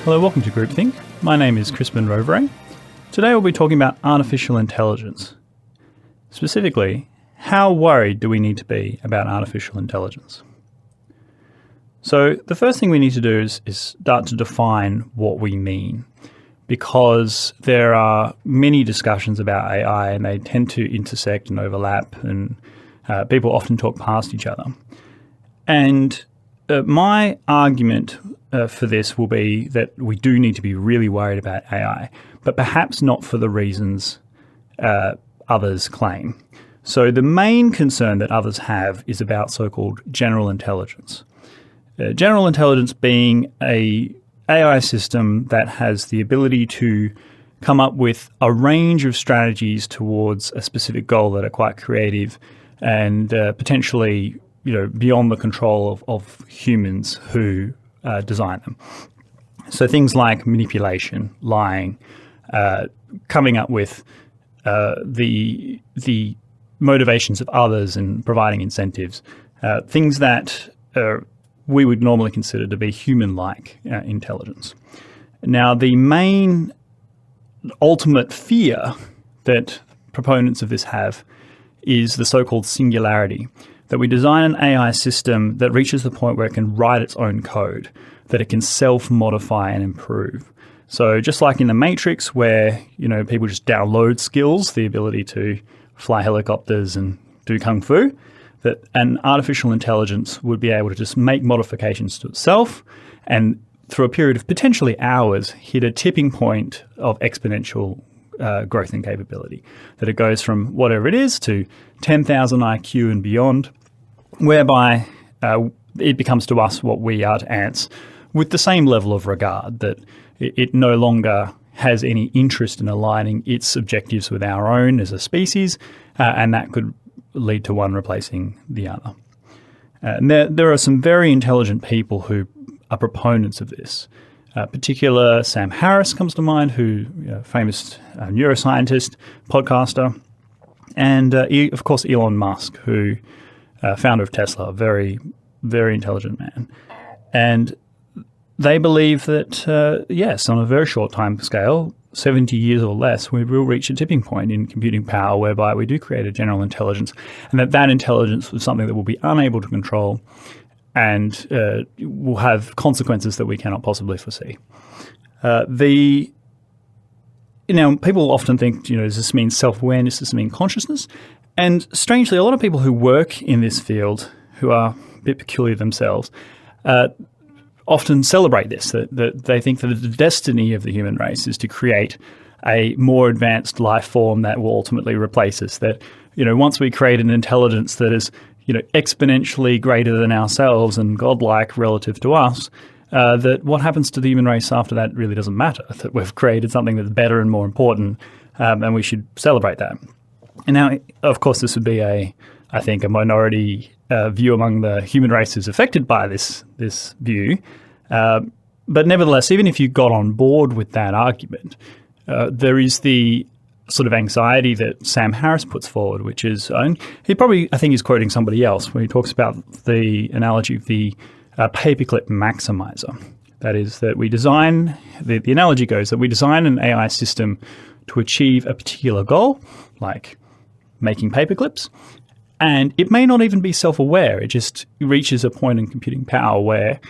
Hello, welcome to Groupthink. My name is Crispin Rovere. Today we'll be talking about artificial intelligence. Specifically, how worried do we need to be about artificial intelligence? So the first thing we need to do is start to define what we mean, because there are many discussions about AI and they tend to intersect and overlap, and people often talk past each other. And my argument for this will be that we do need to be really worried about AI, but perhaps not for the reasons others claim. So the main concern that others have is about so-called general intelligence. General intelligence being a AI system that has the ability to come up with a range of strategies towards a specific goal that are quite creative and potentially, beyond the control of humans who design them. So things like manipulation, lying, coming up with the motivations of others and providing incentives, things that we would normally consider to be human-like intelligence. Now, the main ultimate fear that proponents of this have is the so-called singularity, that we design an AI system that reaches the point where it can write its own code, that it can self-modify and improve. So just like in the Matrix, where people just download skills, the ability to fly helicopters and do kung fu, that an artificial intelligence would be able to just make modifications to itself and through a period of potentially hours hit a tipping point of exponential growth and capability, that it goes from whatever it is to 10,000 IQ and beyond, whereby it becomes to us what we are to ants, with the same level of regard, that it no longer has any interest in aligning its objectives with our own as a species, and that could lead to one replacing the other. And there are some very intelligent people who are proponents of this. Particular Sam Harris comes to mind, who famous neuroscientist, podcaster, and of course Elon Musk, who founder of Tesla, a very, very intelligent man. And they believe that, yes, on a very short time scale, 70 years or less, we will reach a tipping point in computing power whereby we do create a general intelligence, and that intelligence is something that we'll be unable to control and will have consequences that we cannot possibly foresee. People often think, does this mean self-awareness, does this mean consciousness? And strangely, a lot of people who work in this field, who are a bit peculiar themselves, often celebrate this, that they think that the destiny of the human race is to create a more advanced life form that will ultimately replace us, that once we create an intelligence that is exponentially greater than ourselves and godlike relative to us, that what happens to the human race after that really doesn't matter, that we've created something that's better and more important, and we should celebrate that. And now, of course, this would be I think a minority view among the human race who's affected by this view. But nevertheless, even if you got on board with that argument, there is the sort of anxiety that Sam Harris puts forward, which is, he probably, I think, is quoting somebody else when he talks about the analogy of the paperclip maximizer. That is, that we design, the analogy goes that we design an AI system to achieve a particular goal, like making paperclips, and it may not even be self-aware. It just reaches a point in computing power where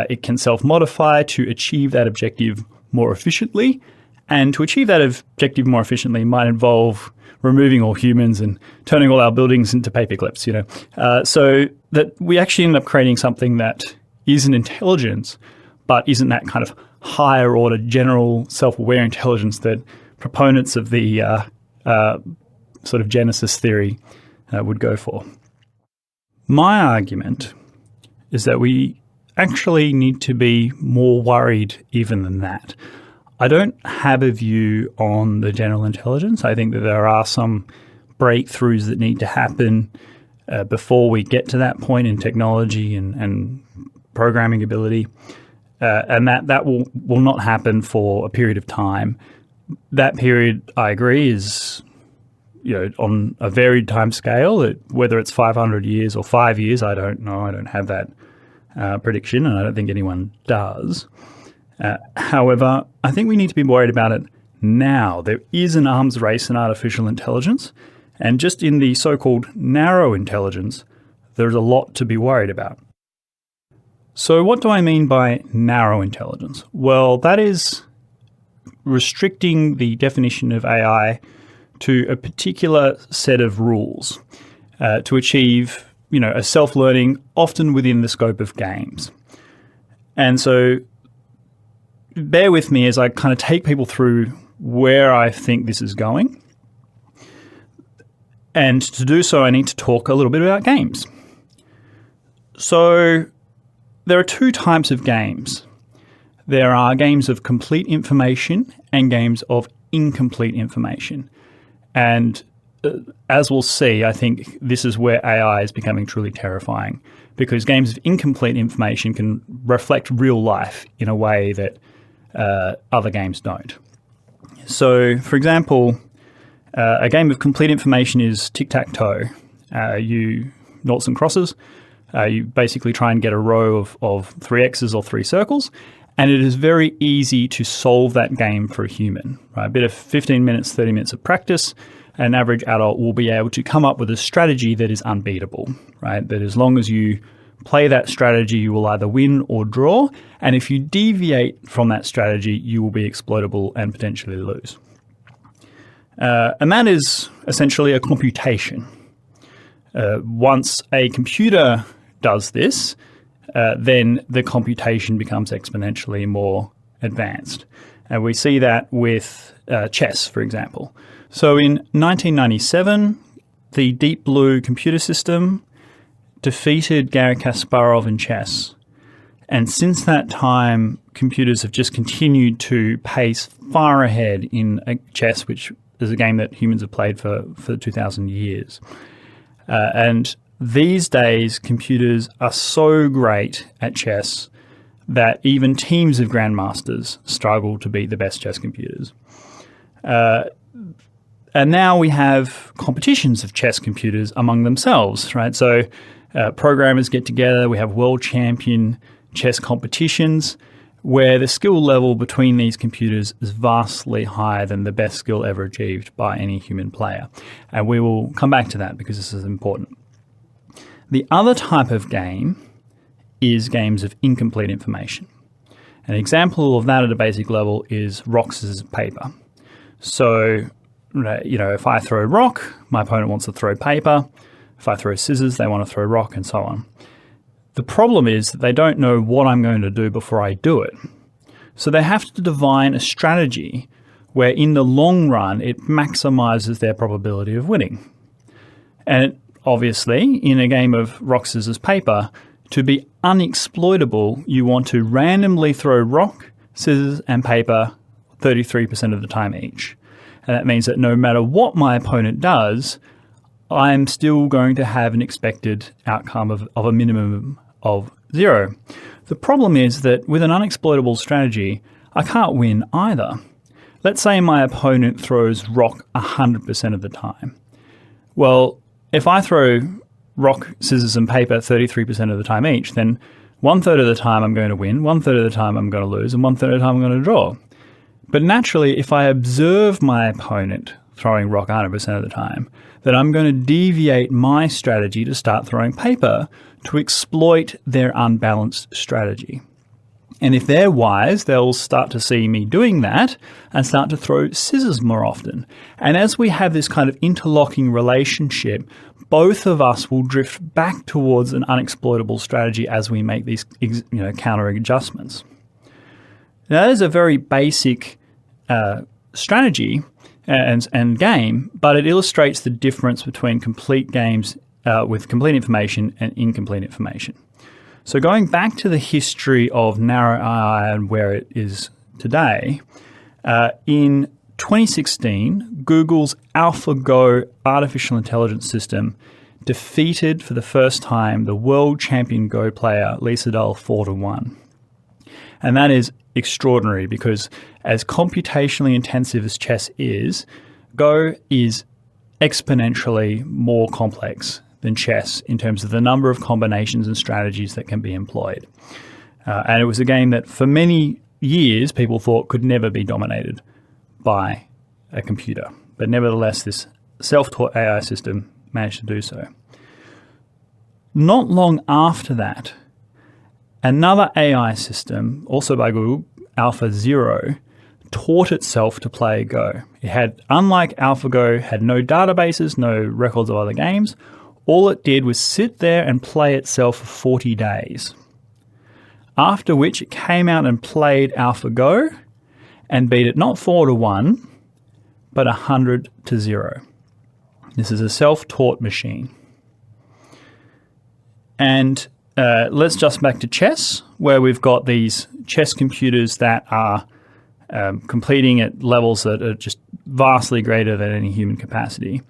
it can self-modify to achieve that objective more efficiently. And to achieve that objective more efficiently might involve removing all humans and turning all our buildings into paperclips, so that we actually end up creating something that is an intelligence, but isn't that kind of higher order general self-aware intelligence that proponents of the sort of Genesis theory would go for. My argument is that we actually need to be more worried even than that. I don't have a view on the general intelligence. I think that there are some breakthroughs that need to happen before we get to that point in technology and programming ability, and that will not happen for a period of time. That period, I agree, is on a varied time scale. Whether it's 500 years or 5 years, I don't know. I don't have that prediction, and I don't think anyone does. However, I think we need to be worried about it now. There is an arms race in artificial intelligence, and just in the so-called narrow intelligence, there's a lot to be worried about. So what do I mean by narrow intelligence? Well, that is restricting the definition of AI to a particular set of rules to achieve, a self-learning, often within the scope of games. And so bear with me as I kind of take people through where I think this is going. And to do so, I need to talk a little bit about games. So there are two types of games. There are games of complete information and games of incomplete information. And as we'll see, I think this is where AI is becoming truly terrifying, because games of incomplete information can reflect real life in a way that other games don't. So, for example, a game of complete information is tic-tac-toe. You noughts and crosses. You basically try and get a row of 3 X's or 3 circles, and it is very easy to solve that game for a human. Right? A bit of 15 minutes, 30 minutes of practice, an average adult will be able to come up with a strategy that is unbeatable. Right? That as long as you play that strategy, you will either win or draw, and if you deviate from that strategy, you will be exploitable and potentially lose. And that is essentially a computation. Once a computer does this, then the computation becomes exponentially more advanced. And we see that with chess, for example. So in 1997, the Deep Blue computer system defeated Garry Kasparov in chess. And since that time, computers have just continued to pace far ahead in chess, which is a game that humans have played for 2,000 years. And these days, computers are so great at chess that even teams of grandmasters struggle to beat the best chess computers. And now we have competitions of chess computers among themselves, right? So programmers get together, we have world champion chess competitions where the skill level between these computers is vastly higher than the best skill ever achieved by any human player. And we will come back to that because this is important. The other type of game is games of incomplete information. An example of that at a basic level is rock, scissors, paper. So, if I throw rock, my opponent wants to throw paper. If I throw scissors, they want to throw rock, and so on. The problem is that they don't know what I'm going to do before I do it. So they have to divine a strategy where in the long run it maximizes their probability of winning. And obviously, in a game of rock, scissors, paper, to be unexploitable, you want to randomly throw rock, scissors, and paper 33% of the time each. And that means that no matter what my opponent does, I'm still going to have an expected outcome of a minimum of 0. The problem is that with an unexploitable strategy, I can't win either. Let's say my opponent throws rock 100% of the time. Well, if I throw rock, scissors, and paper 33% of the time each, then 1/3 of the time I'm going to win, 1/3 of the time I'm going to lose, and 1/3 of the time I'm going to draw. But naturally, if I observe my opponent throwing rock 100% of the time, then I'm going to deviate my strategy to start throwing paper to exploit their unbalanced strategy. And if they're wise, they'll start to see me doing that and start to throw scissors more often. And as we have this kind of interlocking relationship, both of us will drift back towards an unexploitable strategy as we make these counter adjustments. Now, that is a very basic strategy and game, but it illustrates the difference between complete games with complete information and incomplete information. So going back to the history of narrow AI and where it is today, in 2016, Google's AlphaGo artificial intelligence system defeated for the first time the world champion Go player Lee Sedol 4-1. And that is extraordinary because as computationally intensive as chess is, Go is exponentially more complex than chess in terms of the number of combinations and strategies that can be employed. And it was a game that for many years people thought could never be dominated by a computer. But nevertheless, this self-taught AI system managed to do so. Not long after that, another AI system, also by Google, AlphaZero, taught itself to play Go. It had, unlike AlphaGo, had no databases, no records of other games. All it did was sit there and play itself for 40 days. After which it came out and played AlphaGo and beat it not 4-1, but 100-0. This is a self-taught machine. And let's just back to chess, where we've got these chess computers that are completing at levels that are just vastly greater than any human capacity.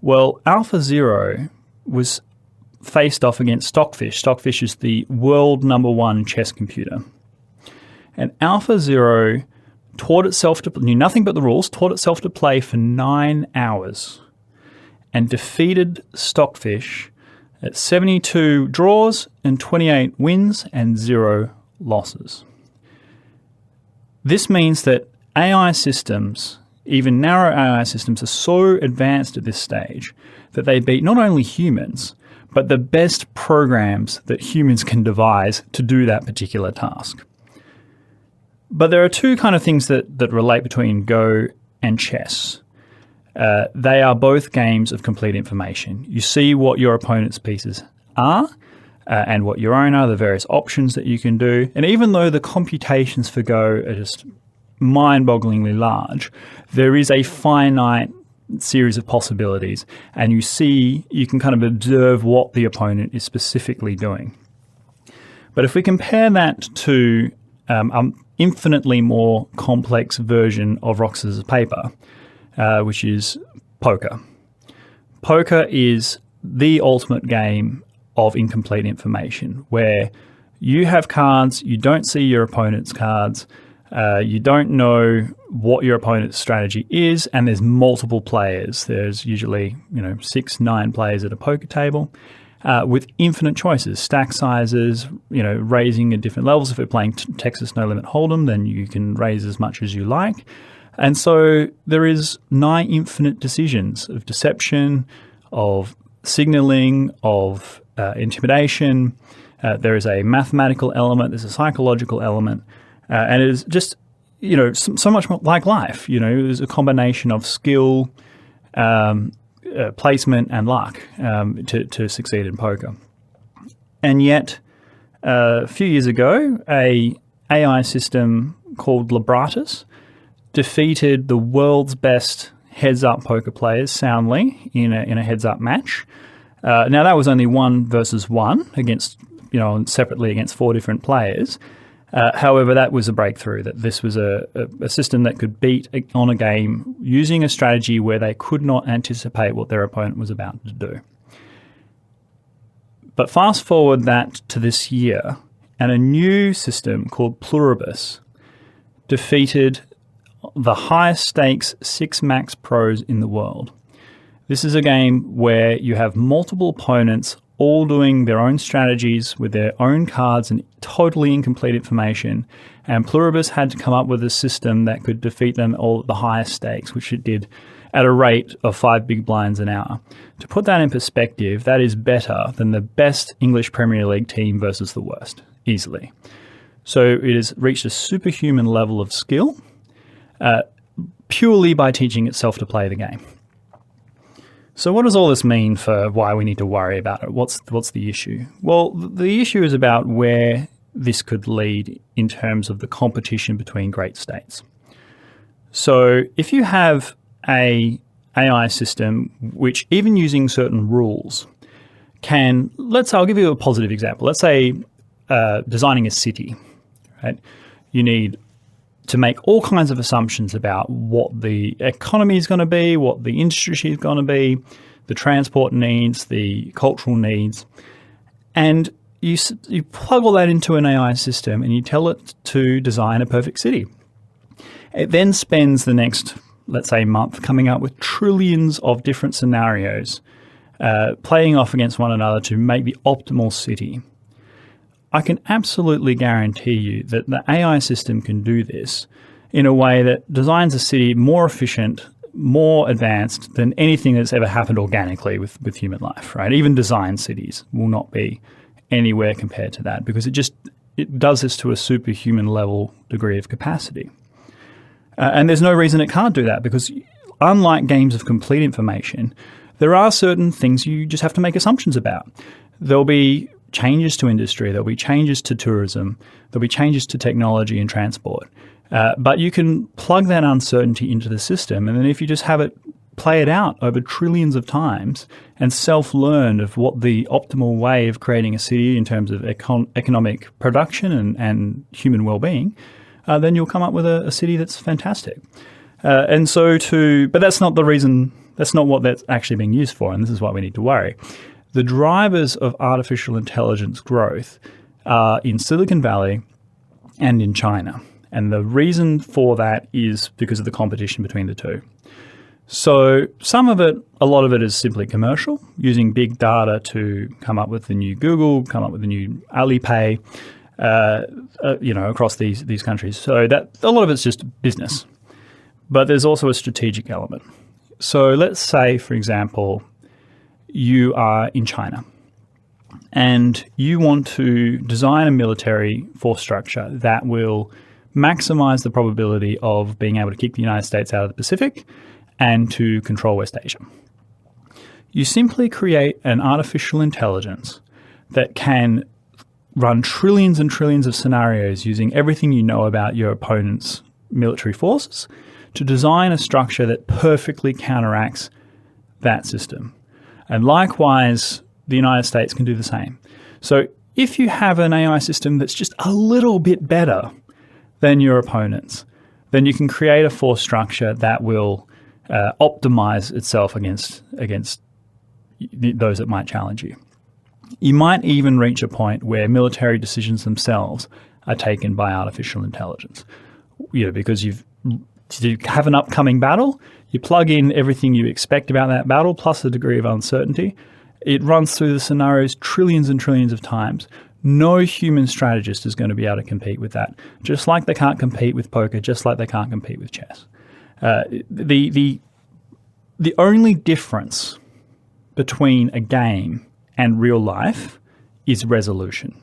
Well, AlphaZero was faced off against Stockfish. Stockfish is the world #1 chess computer. And AlphaZero taught itself to knew nothing but the rules, taught itself to play for 9 hours and defeated Stockfish at 72 draws and 28 wins and 0 losses. This means that AI systems, even narrow AI systems, are so advanced at this stage that they beat not only humans, but the best programs that humans can devise to do that particular task. But there are two kind of things that relate between Go and chess. They are both games of complete information. You see what your opponent's pieces are and what your own are, the various options that you can do. And even though the computations for Go are just mind-bogglingly large, there is a finite series of possibilities. And you can kind of observe what the opponent is specifically doing. But if we compare that to an infinitely more complex version of rock, scissors, paper, which is poker. Poker is the ultimate game of incomplete information, where you have cards, you don't see your opponent's cards, you don't know what your opponent's strategy is, and there's multiple players. There's usually 6-9 players at a poker table with infinite choices, stack sizes, raising at different levels. If we're playing Texas No Limit Hold'em, then you can raise as much as you like. And so there is nigh infinite decisions of deception, of signaling, of intimidation. There is a mathematical element, there's a psychological element, and it is just, so much more like life. There's a combination of skill, placement, and luck to succeed in poker. And yet, a few years ago, a AI system called Libratus defeated the world's best heads-up poker players soundly in a heads-up match. Now, that was only 1 versus 1 against, separately against 4 different players. However, that was a breakthrough, that this was a system that could beat on a game using a strategy where they could not anticipate what their opponent was about to do. But fast forward that to this year, and a new system called Pluribus defeated the highest stakes 6 max pros in the world. This is a game where you have multiple opponents all doing their own strategies with their own cards and totally incomplete information. And Pluribus had to come up with a system that could defeat them all at the highest stakes, which it did at a rate of 5 big blinds an hour. To put that in perspective, that is better than the best English Premier League team versus the worst, easily. So it has reached a superhuman level of skill purely by teaching itself to play the game. So what does all this mean for why we need to worry about it? What's the issue? Well, the issue is about where this could lead in terms of the competition between great states. So if you have a AI system which, even using certain rules, I'll give you a positive example. Let's say designing a city, right? You need to make all kinds of assumptions about what the economy is going to be, what the industry is going to be, the transport needs, the cultural needs. And you plug all that into an AI system and you tell it to design a perfect city. It then spends the next, let's say, month coming up with trillions of different scenarios, playing off against one another to make the optimal city. I can absolutely guarantee you that the AI system can do this in a way that designs a city more efficient, more advanced than anything that's ever happened organically with human life, right? Even design cities will not be anywhere compared to that because it does this to a superhuman level degree of capacity. And there's no reason it can't do that because unlike games of complete information, there are certain things you just have to make assumptions about. There'll be changes to industry, there'll be changes to tourism, there'll be changes to technology and transport. But you can plug that uncertainty into the system, and then if you just have it play it out over trillions of times and self-learn of what the optimal way of creating a city in terms of economic production and human well-being, then you'll come up with a city that's fantastic. But that's not the reason, that's not what that's actually being used for, and this is why we need to worry. The drivers of artificial intelligence growth are in Silicon Valley and in China. And the reason for that is because of the competition between the two. So a lot of it is simply commercial, using big data to come up with the new Google, come up with the new Alipay, across these countries. So that a lot of it's just business. But there's also a strategic element. So let's say, for example, you are in China and you want to design a military force structure that will maximize the probability of being able to kick the United States out of the Pacific and to control West Asia. You simply create an artificial intelligence that can run trillions and trillions of scenarios using everything you know about your opponent's military forces to design a structure that perfectly counteracts that system. And likewise, the United States can do the same. So if you have an AI system that's just a little bit better than your opponents, then you can create a force structure that will optimize itself against those that might challenge you. You might even reach a point where military decisions themselves are taken by artificial intelligence. Because you have an upcoming battle, you plug in everything you expect about that battle plus a degree of uncertainty. It runs through the scenarios trillions and trillions of times. No human strategist is going to be able to compete with that, just like they can't compete with poker, just like they can't compete with chess. The only difference between a game and real life is resolution.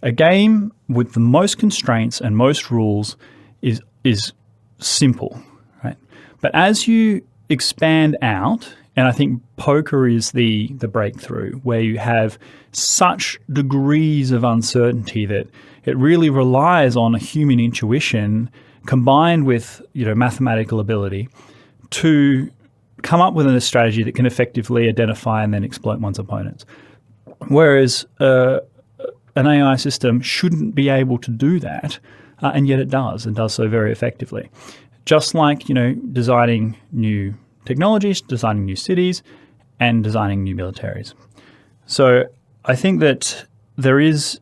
A game with the most constraints and most rules is simple, right? But as you expand out, and I think poker is the breakthrough, where you have such degrees of uncertainty that it really relies on a human intuition combined with mathematical ability to come up with a strategy that can effectively identify and then exploit one's opponents. Whereas an AI system shouldn't be able to do that, and yet it does, and does so very effectively. Just like designing new technologies, designing new cities, and designing new militaries. So I think that there is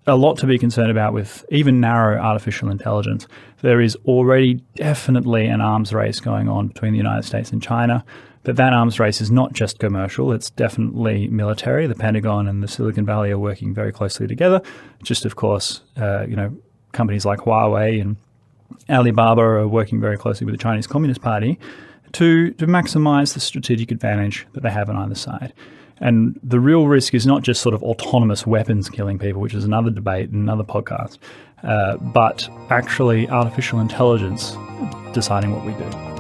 a lot to be concerned about with even narrow artificial intelligence. There is already definitely an arms race going on between the United States and China, but that arms race is not just commercial, it's definitely military. The Pentagon and the Silicon Valley are working very closely together. Just, of course, companies like Huawei and Alibaba are working very closely with the Chinese Communist Party to maximize the strategic advantage that they have on either side. And the real risk is not just sort of autonomous weapons killing people, which is another debate and another podcast, but actually artificial intelligence deciding what we do.